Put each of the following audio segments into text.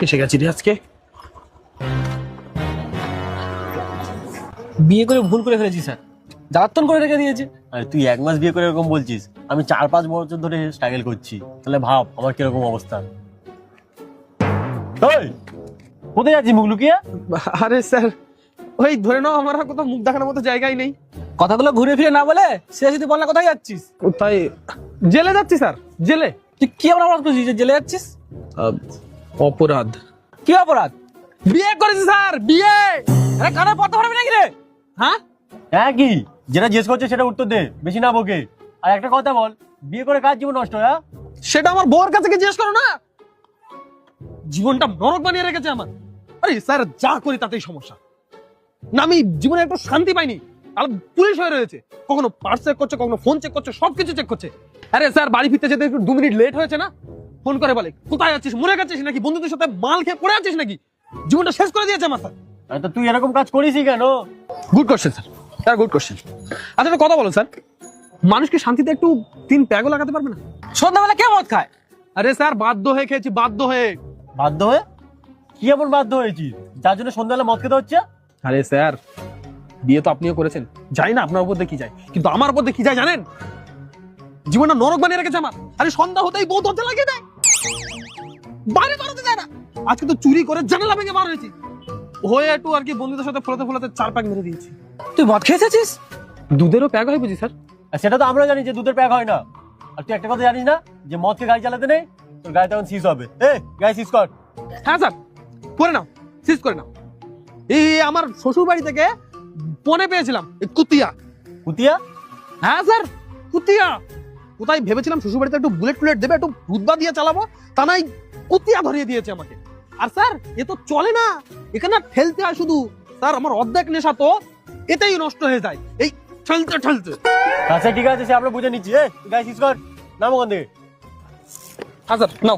এসে গেছি রে আজকে। বিয়ে করে ভুল করে ফেলেছি স্যার, জ্বালাতন করে রেখে দিয়েছে। আরে তুই 1 মাস বিয়ে করে এরকম বলছিস, আমি 4-5 বছর ধরে স্ট্রাগল করছি, তাহলে ভাব আমার কিরকম অবস্থা। ওই কোথায় যাচ্ছিস মুখ লুকিয়ে? আরে স্যার, ওই ধরে নাও আমার আর কোথাও মুখ দেখানোর মতো জায়গাই নেই। কথাগুলো ঘুরে ফিরে না বলে সে যদি বল না কোথায় যাচ্ছিস। কোথায়? জেলে যাচ্ছি স্যার, জেলে। তুই কি এমন অপরাধ করছিস যে জেলে যাচ্ছিস? অপরাধ? কি অপরাধ? বিয়ে করেছি স্যার, বিয়ে। আরে কানে পড়তে পারবি নাকি রে? হ্যাঁ হ্যাঁ কি যেটা জিজ্ঞেস করছে সেটা উত্তর দে, বেশি না বকে। আর একটা কথা বল, বিয়ে করে কার জীবন নষ্ট? হ্যাঁ সেটা আমার বউর কাছে গিয়ে জিজ্ঞেস করো না। জীবনটা নরক বানিয়ে রেখেছে আমার। আরে স্যার, যা করি তাতেই সমস্যা না। আমি জীবনে একটু শান্তি পাইনি, আর পুলিশ হয়ে রয়েছে। কখনো পার্স চেক করছে, কখনো ফোন চেক করছে, সবকিছু চেক করছে। আরে স্যার, বাড়ি ফিরতে যেতে একটু 2 মিনিট লেট হয়েছে না, ফোন করে বলে কোথায় আছিস, মরে গেছিস নাকি, বন্ধুদের সাথে মাল খেয়ে পড়ে আছিস নাকি। জীবনটা শেষ করে দিয়েছে আমার স্যার। আরে তো তুই এরকম কাজ করিসই কেন? Good question sir, sir good question. আচ্ছা একটা কথা বলো স্যার, মানুষকে শান্তিতে একটু 3 প্যাগও লাগাতে পারবে না? সন্ধ্যাবেলা কে মদ খায়? আরে স্যার, বাধ্য হয়ে খেয়েছি, বাধ্য হয়ে। বাধ্য হয়ে? কি এমন বাধ্য হয়েছিস যার জন্য সন্ধ্যাবেলা মদ খেতে হচ্ছে? আরে স্যার, বিয়ে তো আপনিও করেছেন, জানি না আপনার উপর দিয়ে কি যায়, কিন্তু আমার উপর দিয়ে কি যায় জানেন? জীবনটা নরক বানিয়ে রেখেছে আমার। আরে সন্ধ্যা হতেই বউ দরজা লাগিয়ে দেয়, বাইরে বেরোতে দেয় না। আজকে তো চুরি করে জানালা ভেঙে বার হয়েছি, হয়ে একটু আর কি বন্ধুদের সাথে ফোলাতে ফোলাতে 4 প্যাক মেরে দিয়েছি। তুই মদ খেয়েছিস? দুধেরও প্যাক হয় বুঝি স্যার? আর সেটা তো আমরা জানি যে দুধের প্যাক হয় না। আর তুই একটা কথা জানিস না, যে মদকে গাড়ি চালাতে নেই, তোর গাড়ি তখন সিজ হবে। গাড়ি সিজ কর। হ্যাঁ স্যার, করে নাও, সিজ করে নাও। এই আমার শ্বশুর বাড়ি থেকে ফোনে পেয়েছিলাম এই কুতিয়া। কুতিয়া? হ্যাঁ স্যার, কুতিয়া। কোথায় ভেবেছিলাম শ্বশুর বাড়িতে একটু বুলেট টুলেট দেবে, একটু রুদবা দিয়ে চালাবো, তা নাই কুতিয়া ধরিয়ে দিয়েছে আমাকে। আর স্যার, এ তো চলে না, এখানে ঠেলতে হয় শুধু। স্যার, আমার অর্ধেক নেশা তো এতেই নষ্ট হয়ে যায়, এই ঠেলতে ঠেলতে। আচ্ছা ঠিক আছে, সে আমরা বুঝে নিচ্ছি। গাড়ি সিজ কর, নামো ওখান থেকে। হ্যাঁ স্যার, নাও।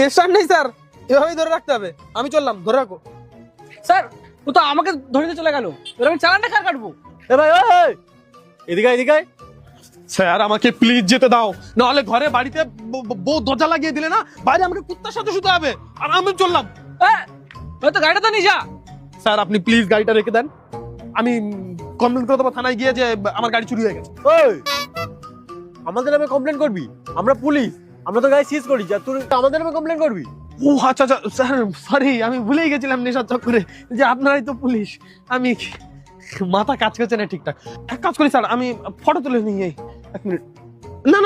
এসব নেই স্যার, এভাবেই ধরে রাখতে হবে। আমি চললাম, ধরে রাখো। স্যার, ও তো আমাকে ধরে দিয়ে চলে গেল, এবার আমি চালানটা কার কাটবো? ভাই ওই, এদিকে আয়, এদিকে আয়। স্যার, আমাকে প্লিজ যেতে দাও, নাহলে ঘরে বাড়িতে বউ দরজা লাগিয়ে দিলে না, বাইরে আমাকে কুত্তার সাথে শুতে হবে। আর আমি চললাম। তো গাড়িটা তো নিয়ে যা। স্যার, আপনি প্লিজ গাড়িটা রেখে দেন, আমি কমপ্লেন করে দেবো থানায় গিয়ে যে আমার গাড়ি চুরি হয়ে গেছে। ওই, আমাদের নামে কমপ্লেন করবি? আমরা পুলিশ, আমরা তো গাড়ি সিজ করি, যা তুই আমাদের নামে কমপ্লেন করবি? ও আচ্ছা আচ্ছা স্যার, সরি, আমি ভুলেই গেছিলাম নেশার চক্করে যে আপনারাই তো পুলিশ। আমি মাথা কাজ করছে না ঠিকঠাক। এক কাজ করি স্যার, আমি ফটো তুলে নিয়ে 1 মিনিট। না না,